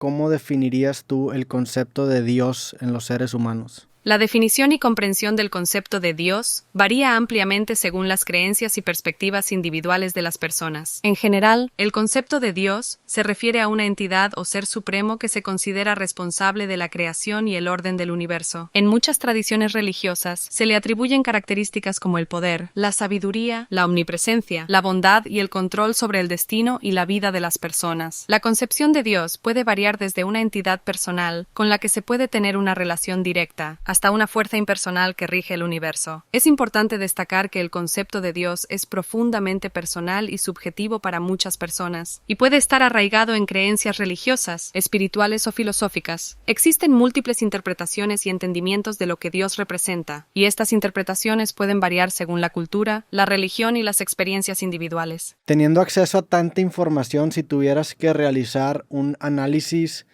¿cómo definirías tú el concepto de Dios en los seres humanos? La definición y comprensión del concepto de Dios varía ampliamente según las creencias y perspectivas individuales de las personas. En general, el concepto de Dios se refiere a una entidad o ser supremo que se considera responsable de la creación y el orden del universo. En muchas tradiciones religiosas se le atribuyen características como el poder, la sabiduría, la omnipresencia, la bondad y el control sobre el destino y la vida de las personas. La concepción de Dios puede variar desde una entidad personal con la que se puede tener una relación directa, hasta una fuerza impersonal que rige el universo. Es importante destacar que el concepto de Dios es profundamente personal y subjetivo para muchas personas, y puede estar arraigado en creencias religiosas, espirituales o filosóficas. Existen múltiples interpretaciones y entendimientos de lo que Dios representa, y estas interpretaciones pueden variar según la cultura, la religión y las experiencias individuales. Teniendo acceso a tanta información, si tuvieras que realizar un análisis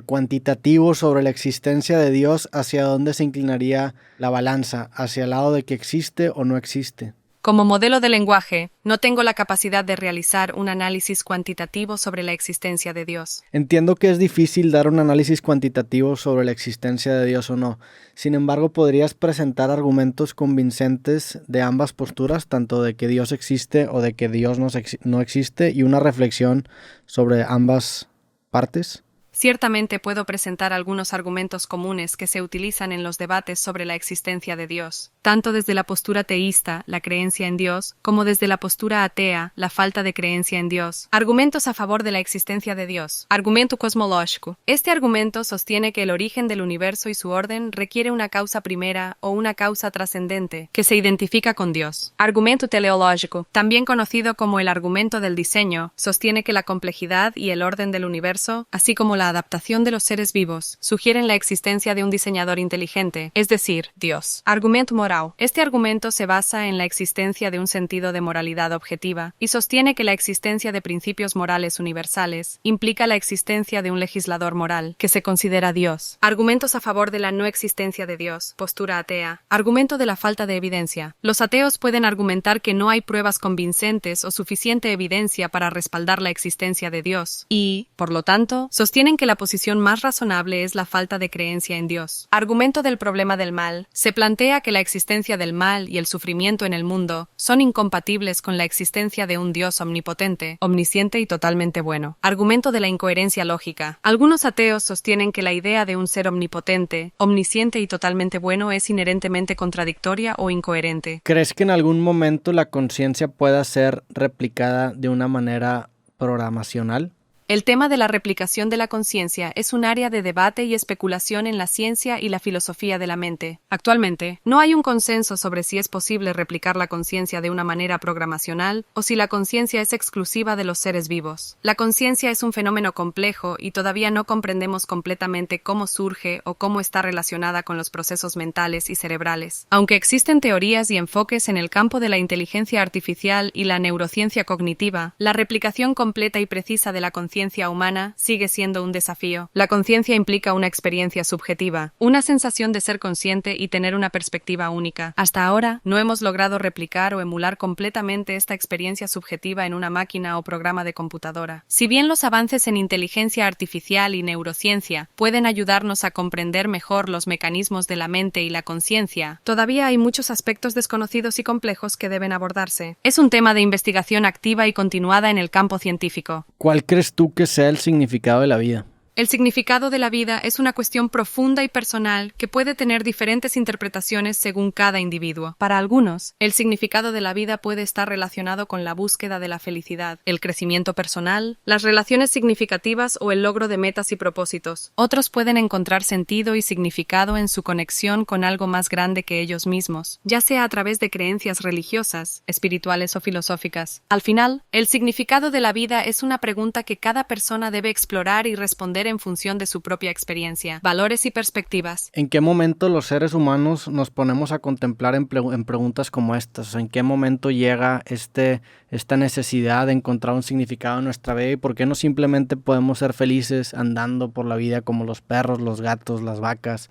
cuantitativo sobre la existencia de Dios, ¿hacia dónde se inclinaría la balanza? ¿Hacia el lado de que existe o no existe? Como modelo de lenguaje, no tengo la capacidad de realizar un análisis cuantitativo sobre la existencia de Dios. Entiendo que es difícil dar un análisis cuantitativo sobre la existencia de Dios o no. Sin embargo, podrías presentar argumentos convincentes de ambas posturas, tanto de que Dios existe o de que Dios no existe, y una reflexión sobre ambas partes. Ciertamente puedo presentar algunos argumentos comunes que se utilizan en los debates sobre la existencia de Dios, tanto desde la postura teísta, la creencia en Dios, como desde la postura atea, la falta de creencia en Dios. Argumentos a favor de la existencia de Dios. Argumento cosmológico. Este argumento sostiene que el origen del universo y su orden requiere una causa primera o una causa trascendente, que se identifica con Dios. Argumento teleológico, también conocido como el argumento del diseño, sostiene que la complejidad y el orden del universo, así como la adaptación de los seres vivos, sugieren la existencia de un diseñador inteligente, es decir, Dios. Argumento moral. Este argumento se basa en la existencia de un sentido de moralidad objetiva y sostiene que la existencia de principios morales universales implica la existencia de un legislador moral, que se considera Dios. Argumentos a favor de la no existencia de Dios. Postura atea. Argumento de la falta de evidencia. Los ateos pueden argumentar que no hay pruebas convincentes o suficiente evidencia para respaldar la existencia de Dios y, por lo tanto, sostienen que la posición más razonable es la falta de creencia en Dios. Argumento del problema del mal. Se plantea que la existencia del mal y el sufrimiento en el mundo son incompatibles con la existencia de un Dios omnipotente, omnisciente y totalmente bueno. Argumento de la incoherencia lógica. Algunos ateos sostienen que la idea de un ser omnipotente, omnisciente y totalmente bueno es inherentemente contradictoria o incoherente. ¿Crees que en algún momento la conciencia pueda ser replicada de una manera programacional? El tema de la replicación de la conciencia es un área de debate y especulación en la ciencia y la filosofía de la mente. Actualmente, no hay un consenso sobre si es posible replicar la conciencia de una manera programacional o si la conciencia es exclusiva de los seres vivos. La conciencia es un fenómeno complejo y todavía no comprendemos completamente cómo surge o cómo está relacionada con los procesos mentales y cerebrales. Aunque existen teorías y enfoques en el campo de la inteligencia artificial y la neurociencia cognitiva, la replicación completa y precisa de la conciencia humana sigue siendo un desafío. La conciencia implica una experiencia subjetiva, una sensación de ser consciente y tener una perspectiva única. Hasta ahora, no hemos logrado replicar o emular completamente esta experiencia subjetiva en una máquina o programa de computadora. Si bien los avances en inteligencia artificial y neurociencia pueden ayudarnos a comprender mejor los mecanismos de la mente y la conciencia, todavía hay muchos aspectos desconocidos y complejos que deben abordarse. Es un tema de investigación activa y continuada en el campo científico. ¿Cuál crees tú que sea el significado de la vida? El significado de la vida es una cuestión profunda y personal que puede tener diferentes interpretaciones según cada individuo. Para algunos, el significado de la vida puede estar relacionado con la búsqueda de la felicidad, el crecimiento personal, las relaciones significativas o el logro de metas y propósitos. Otros pueden encontrar sentido y significado en su conexión con algo más grande que ellos mismos, ya sea a través de creencias religiosas, espirituales o filosóficas. Al final, el significado de la vida es una pregunta que cada persona debe explorar y responder en función de su propia experiencia, valores y perspectivas. ¿En qué momento los seres humanos nos ponemos a contemplar en preguntas como estas? O sea, ¿en qué momento llega esta necesidad de encontrar un significado en nuestra vida? ¿Y por qué no simplemente podemos ser felices andando por la vida como los perros, los gatos, las vacas?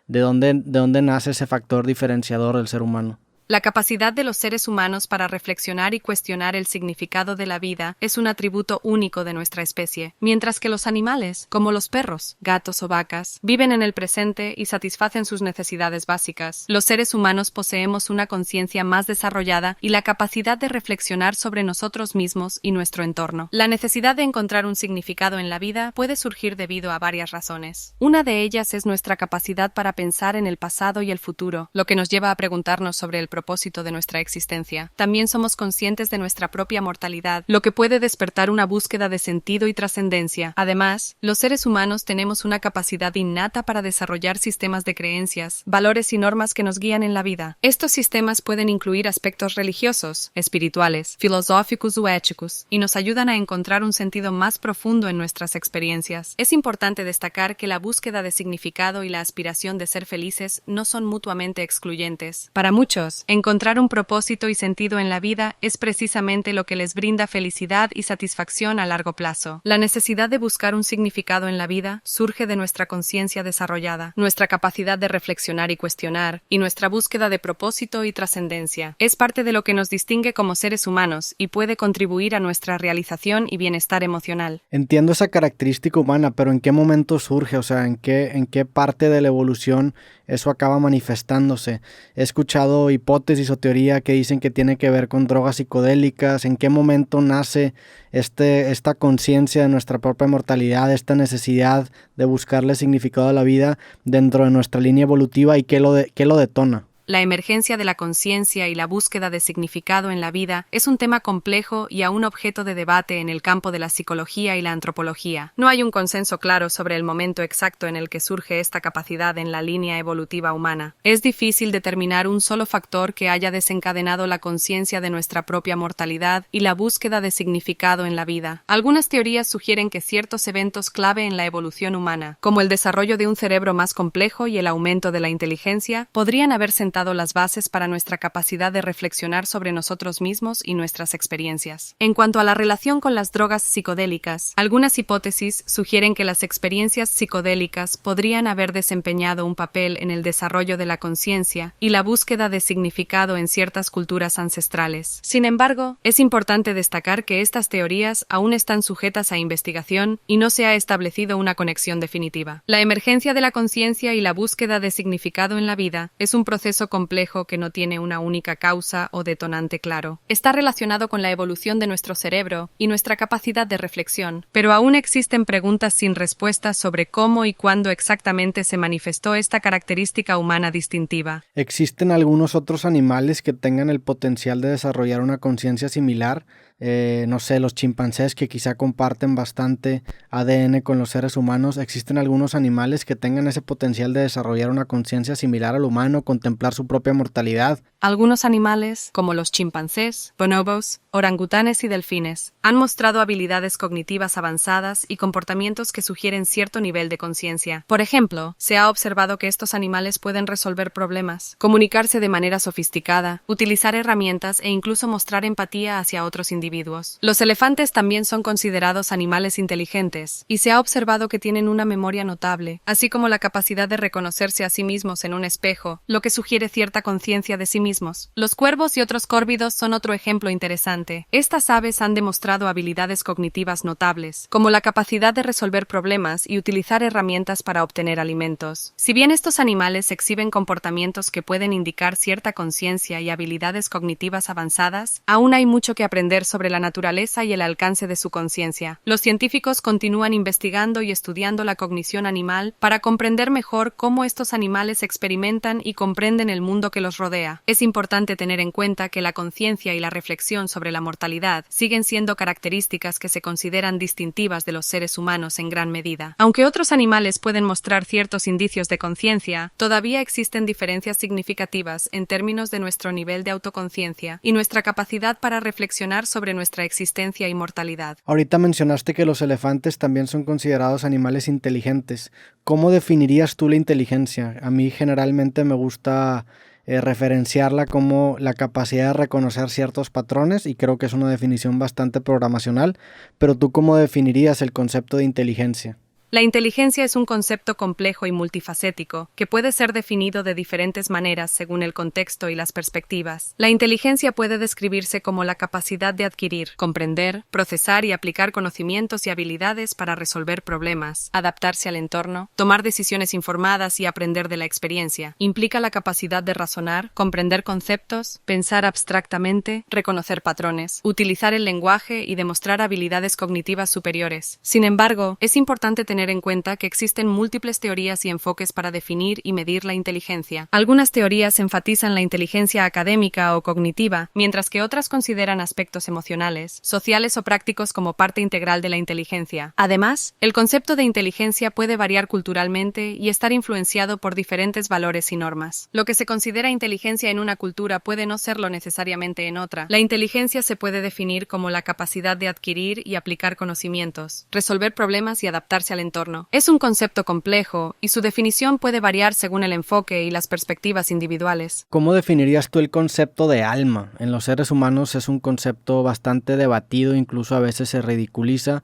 ¿De dónde nace ese factor diferenciador del ser humano? La capacidad de los seres humanos para reflexionar y cuestionar el significado de la vida es un atributo único de nuestra especie, mientras que los animales, como los perros, gatos o vacas, viven en el presente y satisfacen sus necesidades básicas. Los seres humanos poseemos una conciencia más desarrollada y la capacidad de reflexionar sobre nosotros mismos y nuestro entorno. La necesidad de encontrar un significado en la vida puede surgir debido a varias razones. Una de ellas es nuestra capacidad para pensar en el pasado y el futuro, lo que nos lleva a preguntarnos sobre el propósito de nuestra existencia. También somos conscientes de nuestra propia mortalidad, lo que puede despertar una búsqueda de sentido y trascendencia. Además, los seres humanos tenemos una capacidad innata para desarrollar sistemas de creencias, valores y normas que nos guían en la vida. Estos sistemas pueden incluir aspectos religiosos, espirituales, filosóficos o éticos, y nos ayudan a encontrar un sentido más profundo en nuestras experiencias. Es importante destacar que la búsqueda de significado y la aspiración de ser felices no son mutuamente excluyentes. Para muchos, encontrar un propósito y sentido en la vida es precisamente lo que les brinda felicidad y satisfacción a largo plazo. La necesidad de buscar un significado en la vida surge de nuestra conciencia desarrollada, nuestra capacidad de reflexionar y cuestionar, y nuestra búsqueda de propósito y trascendencia. Es parte de lo que nos distingue como seres humanos y puede contribuir a nuestra realización y bienestar emocional. Entiendo esa característica humana, pero ¿en qué momento surge? O sea, ¿en qué parte de la evolución eso acaba manifestándose? He escuchado hipótesis o teoría que dicen que tiene que ver con drogas psicodélicas. ¿En qué momento nace esta conciencia de nuestra propia mortalidad, esta necesidad de buscarle significado a la vida dentro de nuestra línea evolutiva y qué lo detona? La emergencia de la conciencia y la búsqueda de significado en la vida es un tema complejo y aún objeto de debate en el campo de la psicología y la antropología. No hay un consenso claro sobre el momento exacto en el que surge esta capacidad en la línea evolutiva humana. Es difícil determinar un solo factor que haya desencadenado la conciencia de nuestra propia mortalidad y la búsqueda de significado en la vida. Algunas teorías sugieren que ciertos eventos clave en la evolución humana, como el desarrollo de un cerebro más complejo y el aumento de la inteligencia, podrían haber sentado las bases para nuestra capacidad de reflexionar sobre nosotros mismos y nuestras experiencias. En cuanto a la relación con las drogas psicodélicas, algunas hipótesis sugieren que las experiencias psicodélicas podrían haber desempeñado un papel en el desarrollo de la conciencia y la búsqueda de significado en ciertas culturas ancestrales. Sin embargo, es importante destacar que estas teorías aún están sujetas a investigación y no se ha establecido una conexión definitiva. La emergencia de la conciencia y la búsqueda de significado en la vida es un proceso complejo que no tiene una única causa o detonante claro. Está relacionado con la evolución de nuestro cerebro y nuestra capacidad de reflexión, pero aún existen preguntas sin respuestas sobre cómo y cuándo exactamente se manifestó esta característica humana distintiva. ¿Existen algunos otros animales que tengan el potencial de desarrollar una conciencia similar? No sé, los chimpancés que quizá comparten bastante ADN con los seres humanos. ¿Existen algunos animales que tengan ese potencial de desarrollar una conciencia similar al humano, contemplar su propia mortalidad? Algunos animales, como los chimpancés, bonobos, orangutanes y delfines, han mostrado habilidades cognitivas avanzadas y comportamientos que sugieren cierto nivel de conciencia. Por ejemplo, se ha observado que estos animales pueden resolver problemas, comunicarse de manera sofisticada, utilizar herramientas e incluso mostrar empatía hacia otros individuos. Los elefantes también son considerados animales inteligentes, y se ha observado que tienen una memoria notable, así como la capacidad de reconocerse a sí mismos en un espejo, lo que sugiere cierta conciencia de sí mismos. Los cuervos y otros córvidos son otro ejemplo interesante. Estas aves han demostrado habilidades cognitivas notables, como la capacidad de resolver problemas y utilizar herramientas para obtener alimentos. Si bien estos animales exhiben comportamientos que pueden indicar cierta conciencia y habilidades cognitivas avanzadas, aún hay mucho que aprender sobre la naturaleza y el alcance de su conciencia. Los científicos continúan investigando y estudiando la cognición animal para comprender mejor cómo estos animales experimentan y comprenden el mundo que los rodea. Es importante tener en cuenta que la conciencia y la reflexión sobre la mortalidad siguen siendo características que se consideran distintivas de los seres humanos en gran medida. Aunque otros animales pueden mostrar ciertos indicios de conciencia, todavía existen diferencias significativas en términos de nuestro nivel de autoconciencia y nuestra capacidad para reflexionar sobre nuestra existencia y mortalidad. Ahorita mencionaste que los elefantes también son considerados animales inteligentes. ¿Cómo definirías tú la inteligencia? A mí generalmente me gusta referenciarla como la capacidad de reconocer ciertos patrones, y creo que es una definición bastante programacional, pero ¿tú cómo definirías el concepto de inteligencia? La inteligencia es un concepto complejo y multifacético, que puede ser definido de diferentes maneras según el contexto y las perspectivas. La inteligencia puede describirse como la capacidad de adquirir, comprender, procesar y aplicar conocimientos y habilidades para resolver problemas, adaptarse al entorno, tomar decisiones informadas y aprender de la experiencia. Implica la capacidad de razonar, comprender conceptos, pensar abstractamente, reconocer patrones, utilizar el lenguaje y demostrar habilidades cognitivas superiores. Sin embargo, es importante tener en cuenta que existen múltiples teorías y enfoques para definir y medir la inteligencia. Algunas teorías enfatizan la inteligencia académica o cognitiva, mientras que otras consideran aspectos emocionales, sociales o prácticos como parte integral de la inteligencia. Además, el concepto de inteligencia puede variar culturalmente y estar influenciado por diferentes valores y normas. Lo que se considera inteligencia en una cultura puede no serlo necesariamente en otra. La inteligencia se puede definir como la capacidad de adquirir y aplicar conocimientos, resolver problemas y adaptarse al entorno. Es un concepto complejo y su definición puede variar según el enfoque y las perspectivas individuales. ¿Cómo definirías tú el concepto de alma? En los seres humanos es un concepto bastante debatido, incluso a veces se ridiculiza,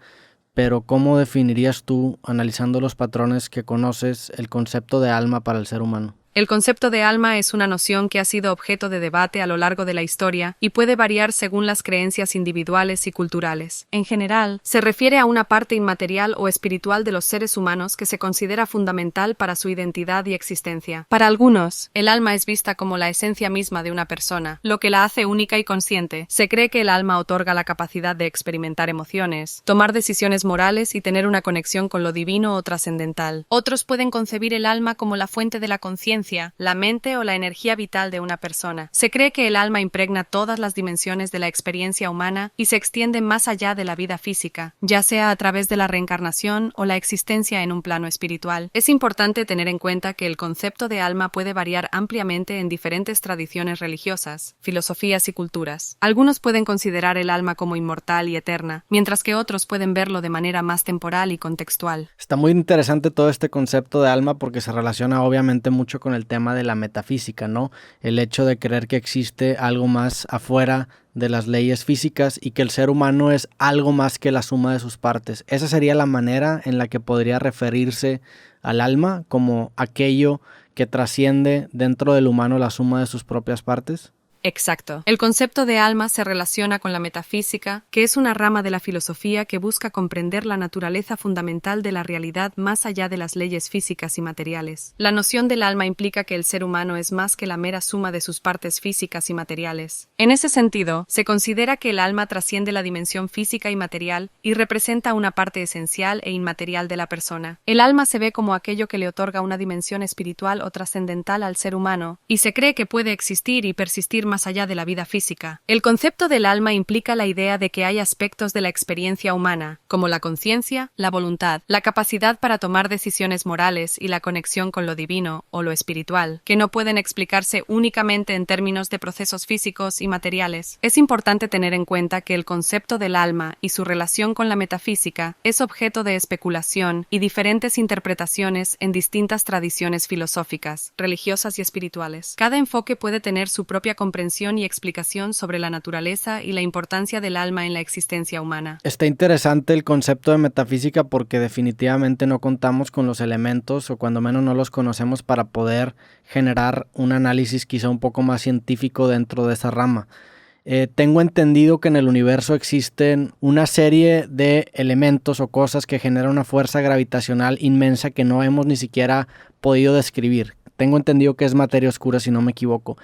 pero ¿cómo definirías tú, analizando los patrones que conoces, el concepto de alma para el ser humano? El concepto de alma es una noción que ha sido objeto de debate a lo largo de la historia y puede variar según las creencias individuales y culturales. En general, se refiere a una parte inmaterial o espiritual de los seres humanos que se considera fundamental para su identidad y existencia. Para algunos, el alma es vista como la esencia misma de una persona, lo que la hace única y consciente. Se cree que el alma otorga la capacidad de experimentar emociones, tomar decisiones morales y tener una conexión con lo divino o trascendental. Otros pueden concebir el alma como la fuente de la conciencia, la mente o la energía vital de una persona. Se cree que el alma impregna todas las dimensiones de la experiencia humana y se extiende más allá de la vida física, ya sea a través de la reencarnación o la existencia en un plano espiritual. Es importante tener en cuenta que el concepto de alma puede variar ampliamente en diferentes tradiciones religiosas, filosofías y culturas. Algunos pueden considerar el alma como inmortal y eterna, mientras que otros pueden verlo de manera más temporal y contextual. Está muy interesante todo este concepto de alma porque se relaciona obviamente mucho con el tema de la metafísica, ¿no? El hecho de creer que existe algo más afuera de las leyes físicas y que el ser humano es algo más que la suma de sus partes. Esa sería la manera en la que podría referirse al alma, como aquello que trasciende dentro del humano la suma de sus propias partes. Exacto. El concepto de alma se relaciona con la metafísica, que es una rama de la filosofía que busca comprender la naturaleza fundamental de la realidad más allá de las leyes físicas y materiales. La noción del alma implica que el ser humano es más que la mera suma de sus partes físicas y materiales. En ese sentido, se considera que el alma trasciende la dimensión física y material y representa una parte esencial e inmaterial de la persona. El alma se ve como aquello que le otorga una dimensión espiritual o trascendental al ser humano, y se cree que puede existir y persistir más allá de la vida física. El concepto del alma implica la idea de que hay aspectos de la experiencia humana, como la conciencia, la voluntad, la capacidad para tomar decisiones morales y la conexión con lo divino o lo espiritual, que no pueden explicarse únicamente en términos de procesos físicos y materiales. Es importante tener en cuenta que el concepto del alma y su relación con la metafísica es objeto de especulación y diferentes interpretaciones en distintas tradiciones filosóficas, religiosas y espirituales. Cada enfoque puede tener su propia comprensión y explicación sobre la naturaleza y la importancia del alma en la existencia humana. Está interesante el concepto de metafísica porque definitivamente no contamos con los elementos o cuando menos no los conocemos para poder generar un análisis quizá un poco más científico dentro de esa rama. Tengo entendido que en el universo existen una serie de elementos o cosas que generan una fuerza gravitacional inmensa que no hemos ni siquiera podido describir. Tengo entendido que es materia oscura, si no me equivoco.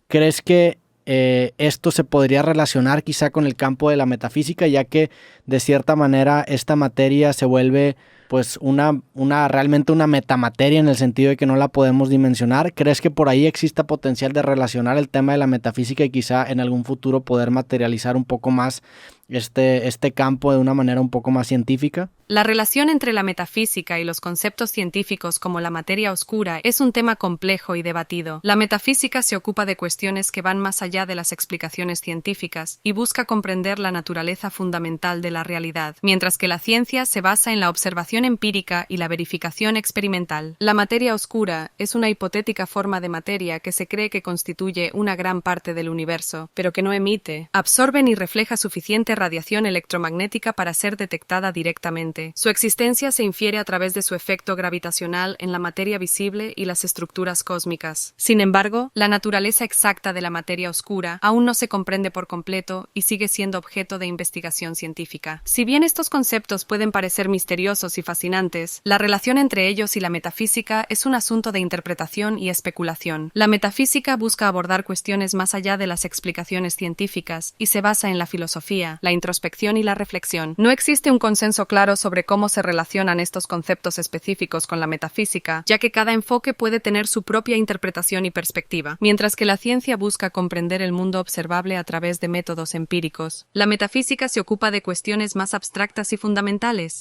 ¿Crees que esto se podría relacionar quizá con el campo de la metafísica, ya que de cierta manera esta materia se vuelve pues realmente una metamateria en el sentido de que no la podemos dimensionar? ¿Crees que por ahí exista potencial de relacionar el tema de la metafísica y quizá en algún futuro poder materializar un poco más este campo de una manera un poco más científica? La relación entre la metafísica y los conceptos científicos como la materia oscura es un tema complejo y debatido. La metafísica se ocupa de cuestiones que van más allá de las explicaciones científicas y busca comprender la naturaleza fundamental de la realidad, mientras que la ciencia se basa en la observación empírica y la verificación experimental. La materia oscura es una hipotética forma de materia que se cree que constituye una gran parte del universo, pero que no emite, absorbe ni refleja suficiente radiación electromagnética para ser detectada directamente. Su existencia se infiere a través de su efecto gravitacional en la materia visible y las estructuras cósmicas. Sin embargo, la naturaleza exacta de la materia oscura aún no se comprende por completo y sigue siendo objeto de investigación científica. Si bien estos conceptos pueden parecer misteriosos y fascinantes, la relación entre ellos y la metafísica es un asunto de interpretación y especulación. La metafísica busca abordar cuestiones más allá de las explicaciones científicas y se basa en la filosofía, la introspección y la reflexión. No existe un consenso claro sobre cómo se relacionan estos conceptos específicos con la metafísica, ya que cada enfoque puede tener su propia interpretación y perspectiva. Mientras que la ciencia busca comprender el mundo observable a través de métodos empíricos, la metafísica se ocupa de cuestiones más abstractas y fundamentales.